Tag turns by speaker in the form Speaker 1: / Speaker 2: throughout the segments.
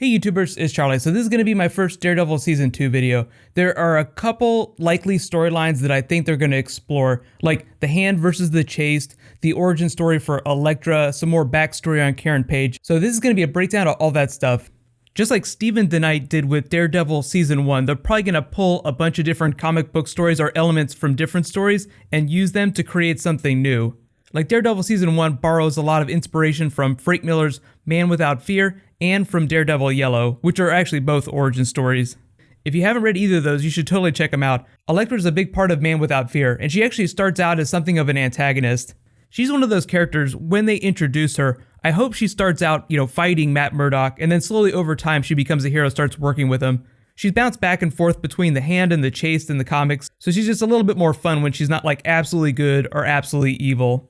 Speaker 1: Hey YouTubers, it's Charlie. So this is going to be my first Daredevil Season 2 video. There are a couple likely storylines that I think they're going to explore, like the Hand versus the Chased, the origin story for Elektra, some more backstory on Karen Page. So this is going to be a breakdown of all that stuff. Just like Steven DeKnight did with Daredevil Season 1, they're probably going to pull a bunch of different comic book stories or elements from different stories and use them to create something new. Like Daredevil Season 1 borrows a lot of inspiration from Frank Miller's Man Without Fear and from Daredevil Yellow, which are actually both origin stories. If you haven't read either of those, you should totally check them out. Elektra is a big part of Man Without Fear, and she actually starts out as something of an antagonist. She's one of those characters, when they introduce her, I hope she starts out, fighting Matt Murdock, and then slowly over time she becomes a hero, starts working with him. She's bounced back and forth between the Hand and the Chased in the comics, so she's just a little bit more fun when she's not like absolutely good or absolutely evil.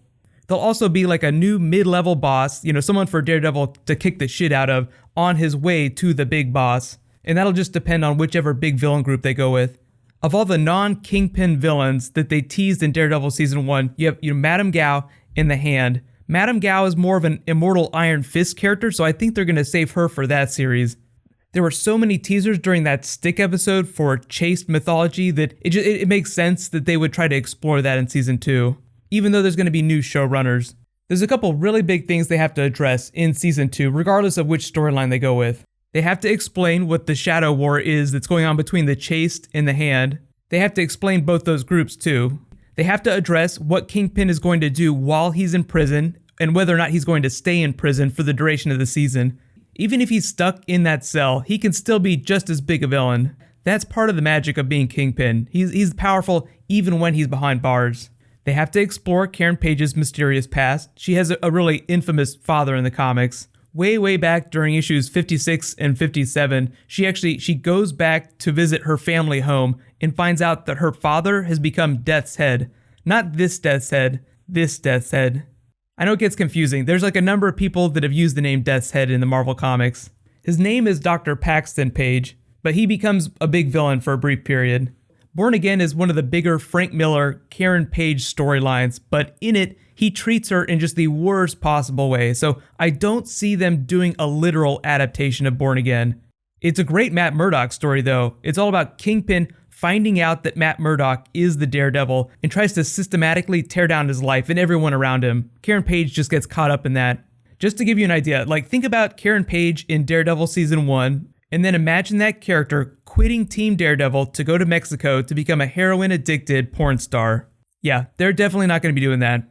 Speaker 1: There'll also be like a new mid-level boss, someone for Daredevil to kick the shit out of on his way to the big boss. And that'll just depend on whichever big villain group they go with. Of all the non-Kingpin villains that they teased in Daredevil Season 1, you have Madame Gao in the Hand. Madame Gao is more of an immortal Iron Fist character, so I think they're going to save her for that series. There were so many teasers during that Stick episode for Chased mythology that it makes sense that they would try to explore that in Season 2. Even though there's going to be new showrunners. There's a couple really big things they have to address in Season 2, regardless of which storyline they go with. They have to explain what the Shadow War is that's going on between the Chased and the Hand. They have to explain both those groups too. They have to address what Kingpin is going to do while he's in prison, and whether or not he's going to stay in prison for the duration of the season. Even if he's stuck in that cell, he can still be just as big a villain. That's part of the magic of being Kingpin. He's powerful even when he's behind bars. They have to explore Karen Page's mysterious past. She has a really infamous father in the comics. Way back during issues 56 and 57, she goes back to visit her family home and finds out that her father has become Death's Head. Not this Death's Head, this Death's Head. I know it gets confusing. There's like a number of people that have used the name Death's Head in the Marvel Comics. His name is Dr. Paxton Page, but he becomes a big villain for a brief period. Born Again is one of the bigger Frank Miller, Karen Page storylines, but in it, he treats her in just the worst possible way, so I don't see them doing a literal adaptation of Born Again. It's a great Matt Murdock story though. It's all about Kingpin finding out that Matt Murdock is the Daredevil and tries to systematically tear down his life and everyone around him. Karen Page just gets caught up in that. Just to give you an idea, think about Karen Page in Daredevil Season 1, and then imagine that character quitting Team Daredevil to go to Mexico to become a heroin-addicted porn star. Yeah, they're definitely not going to be doing that.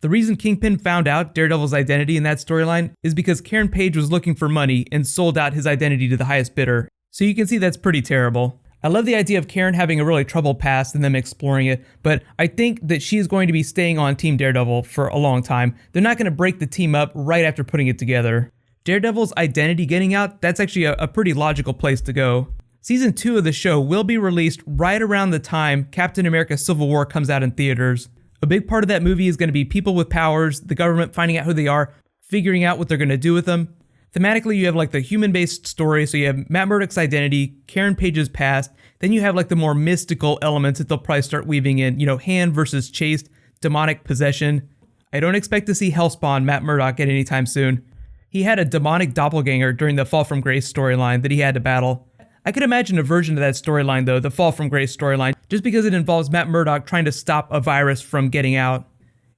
Speaker 1: The reason Kingpin found out Daredevil's identity in that storyline is because Karen Page was looking for money and sold out his identity to the highest bidder. So you can see that's pretty terrible. I love the idea of Karen having a really troubled past and them exploring it, but I think that she is going to be staying on Team Daredevil for a long time. They're not going to break the team up right after putting it together. Daredevil's identity getting out, that's actually a pretty logical place to go. Season 2 of the show will be released right around the time Captain America Civil War comes out in theaters. A big part of that movie is going to be people with powers, the government finding out who they are, figuring out what they're going to do with them. Thematically, you have the human-based story, so you have Matt Murdock's identity, Karen Page's past, then you have the more mystical elements that they'll probably start weaving in, Hand versus Chased, demonic possession. I don't expect to see Hellspawn Matt Murdock at any time soon. He had a demonic doppelganger during the Fall from Grace storyline that he had to battle. I could imagine a version of that storyline though, the Fall from Grace storyline, just because it involves Matt Murdock trying to stop a virus from getting out.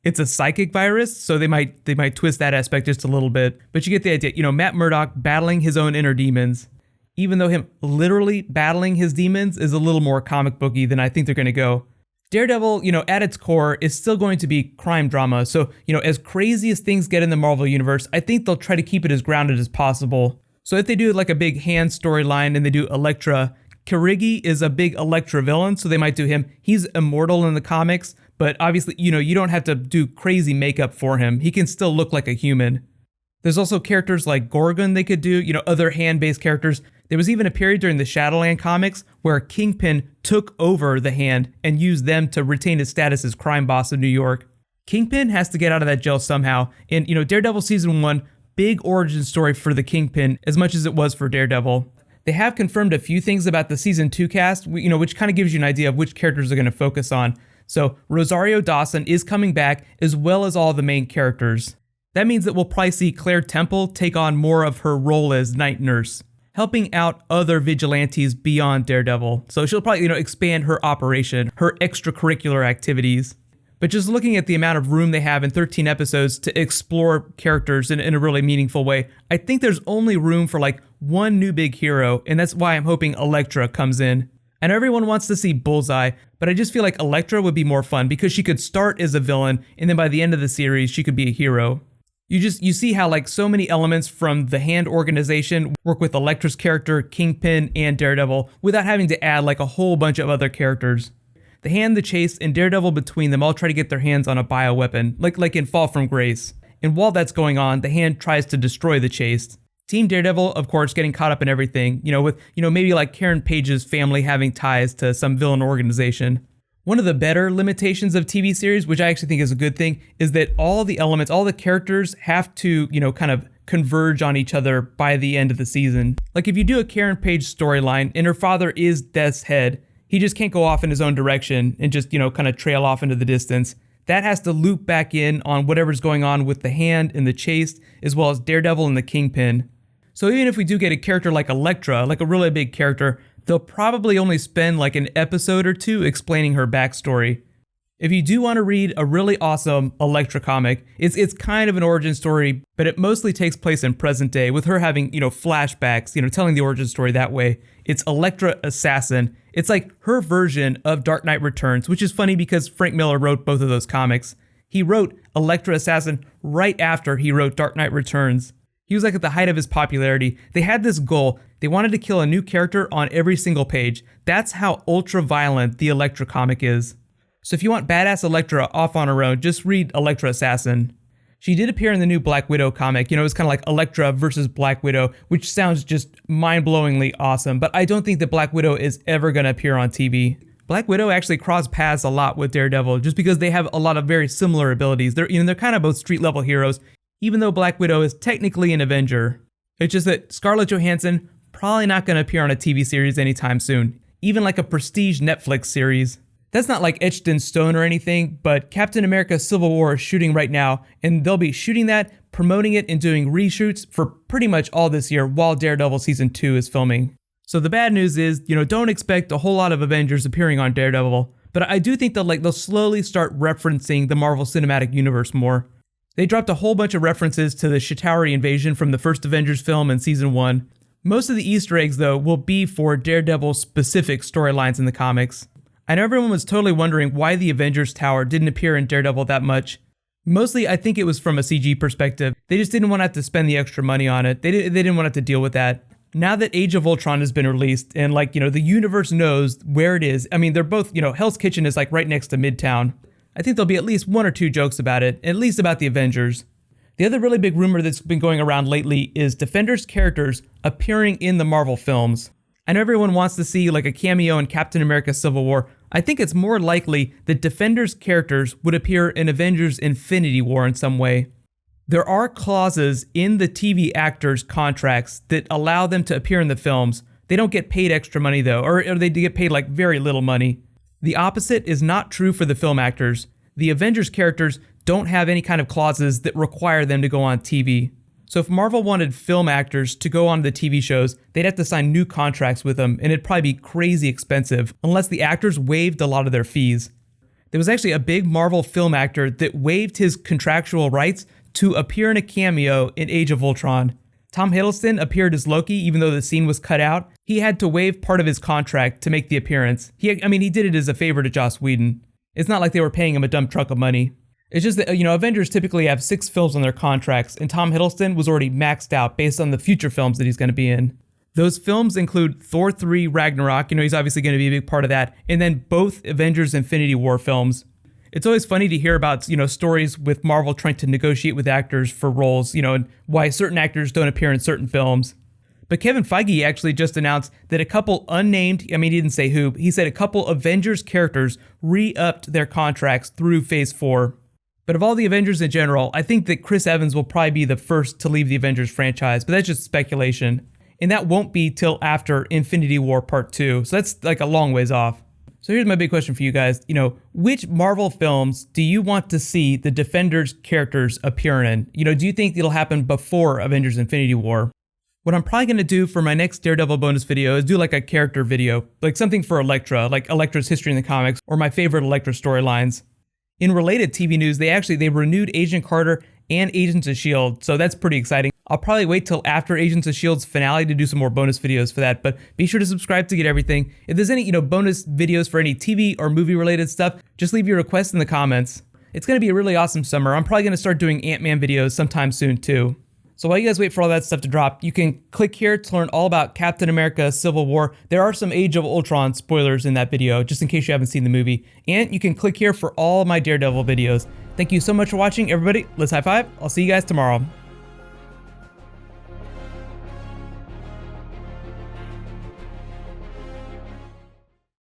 Speaker 1: It's a psychic virus, so they might twist that aspect just a little bit, but you get the idea. Matt Murdock battling his own inner demons. Even though him literally battling his demons is a little more comic booky than I think they're going to go. Daredevil, at its core, is still going to be crime drama. So, as crazy as things get in the Marvel Universe, I think they'll try to keep it as grounded as possible. So if they do a big Hand storyline and they do Elektra, Kirigi is a big Elektra villain, so they might do him. He's immortal in the comics, but obviously, you don't have to do crazy makeup for him. He can still look like a human. There's also characters like Gorgon they could do, other Hand-based characters. There was even a period during the Shadowland comics where Kingpin took over the Hand and used them to retain his status as crime boss of New York. Kingpin has to get out of that jail somehow. And, Daredevil Season 1, big origin story for the Kingpin as much as it was for Daredevil. They have confirmed a few things about the Season 2 cast, which kind of gives you an idea of which characters they're going to focus on. So Rosario Dawson is coming back as well as all the main characters. That means that we'll probably see Claire Temple take on more of her role as night nurse. helping out other vigilantes beyond Daredevil. So she'll probably, expand her operation, her extracurricular activities. But just looking at the amount of room they have in 13 episodes to explore characters in a really meaningful way, I think there's only room for like one new big hero, and that's why I'm hoping Elektra comes in. I know everyone wants to see Bullseye, but I just feel like Elektra would be more fun because she could start as a villain, and then by the end of the series, she could be a hero. You see how like so many elements from the Hand organization work with Elektra's character, Kingpin, and Daredevil without having to add like a whole bunch of other characters. The Hand, the Chase, and Daredevil between them all try to get their hands on a bioweapon, like in Fall from Grace. And while that's going on, the Hand tries to destroy the Chase. Team Daredevil, of course, getting caught up in everything, with, maybe like Karen Page's family having ties to some villain organization. One of the better limitations of TV series, which I actually think is a good thing, is that all the elements, all the characters have to, kind of converge on each other by the end of the season. Like if you do a Karen Page storyline and her father is Death's head, he just can't go off in his own direction and just, kind of trail off into the distance. That has to loop back in on whatever's going on with the Hand and the Chase, as well as Daredevil and the Kingpin. So even if we do get a character like Elektra, like a really big character, they'll probably only spend like an episode or two explaining her backstory. If you do want to read a really awesome Elektra comic, it's kind of an origin story, but it mostly takes place in present day with her having, flashbacks, telling the origin story that way. It's Elektra Assassin. It's like her version of Dark Knight Returns, which is funny because Frank Miller wrote both of those comics. He wrote Elektra Assassin right after he wrote Dark Knight Returns. He was like at the height of his popularity. They had this goal. They wanted to kill a new character on every single page. That's how ultra violent the Elektra comic is. So if you want badass Elektra off on her own, just read Elektra Assassin. She did appear in the new Black Widow comic. It was kind of like Elektra versus Black Widow, which sounds just mind-blowingly awesome, but I don't think that Black Widow is ever going to appear on TV. Black Widow actually cross paths a lot with Daredevil just because they have a lot of very similar abilities. They're kind of both street-level heroes, even though Black Widow is technically an Avenger. It's just that Scarlett Johansson probably not going to appear on a TV series anytime soon, even like a prestige Netflix series. That's not like etched in stone or anything, but Captain America Civil War is shooting right now, and they'll be shooting that, promoting it, and doing reshoots for pretty much all this year while Daredevil Season 2 is filming. So the bad news is, don't expect a whole lot of Avengers appearing on Daredevil, but I do think they'll slowly start referencing the Marvel Cinematic Universe more. They dropped a whole bunch of references to the Chitauri invasion from the first Avengers film in Season 1. Most of the Easter eggs, though, will be for Daredevil-specific storylines in the comics. I know everyone was totally wondering why the Avengers Tower didn't appear in Daredevil that much. Mostly, I think it was from a CG perspective. They just didn't want to have to spend the extra money on it. They didn't want to have to deal with that. Now that Age of Ultron has been released and the universe knows where it is. I mean, they're both, Hell's Kitchen is like right next to Midtown. I think there'll be at least one or two jokes about it, at least about the Avengers. The other really big rumor that's been going around lately is Defenders characters appearing in the Marvel films. I know everyone wants to see like a cameo in Captain America Civil War. I think it's more likely that Defenders characters would appear in Avengers Infinity War in some way. There are clauses in the TV actors' contracts that allow them to appear in the films. They don't get paid extra money though, or they get paid like very little money. The opposite is not true for the film actors. The Avengers characters don't have any kind of clauses that require them to go on TV. So if Marvel wanted film actors to go on the TV shows, they'd have to sign new contracts with them, and it'd probably be crazy expensive unless the actors waived a lot of their fees. There was actually a big Marvel film actor that waived his contractual rights to appear in a cameo in Age of Ultron. Tom Hiddleston appeared as Loki even though the scene was cut out. He had to waive part of his contract to make the appearance. He did it as a favor to Joss Whedon. It's not like they were paying him a dump truck of money. It's just that, Avengers typically have 6 films on their contracts, and Tom Hiddleston was already maxed out based on the future films that he's going to be in. Those films include Thor 3 Ragnarok, he's obviously going to be a big part of that, and then both Avengers Infinity War films. It's always funny to hear about, stories with Marvel trying to negotiate with actors for roles, and why certain actors don't appear in certain films. But Kevin Feige actually just announced that a couple unnamed, he didn't say who, he said a couple Avengers characters re-upped their contracts through Phase 4. But of all the Avengers in general, I think that Chris Evans will probably be the first to leave the Avengers franchise, but that's just speculation. And that won't be till after Infinity War Part 2, so that's like a long ways off. So here's my big question for you guys. Which Marvel films do you want to see the Defenders characters appear in? Do you think it'll happen before Avengers Infinity War? What I'm probably going to do for my next Daredevil bonus video is do like a character video, like something for Elektra, like Elektra's history in the comics, or my favorite Elektra storylines. In related TV news, they renewed Agent Carter and Agents of S.H.I.E.L.D., so that's pretty exciting. I'll probably wait till after Agents of S.H.I.E.L.D.'s finale to do some more bonus videos for that, but be sure to subscribe to get everything. If there's any, bonus videos for any TV or movie related stuff, just leave your requests in the comments. It's going to be a really awesome summer. I'm probably going to start doing Ant-Man videos sometime soon too. So while you guys wait for all that stuff to drop, you can click here to learn all about Captain America Civil War. There are some Age of Ultron spoilers in that video, just in case you haven't seen the movie. And you can click here for all my Daredevil videos. Thank you so much for watching, everybody. Let's high five. I'll see you guys tomorrow.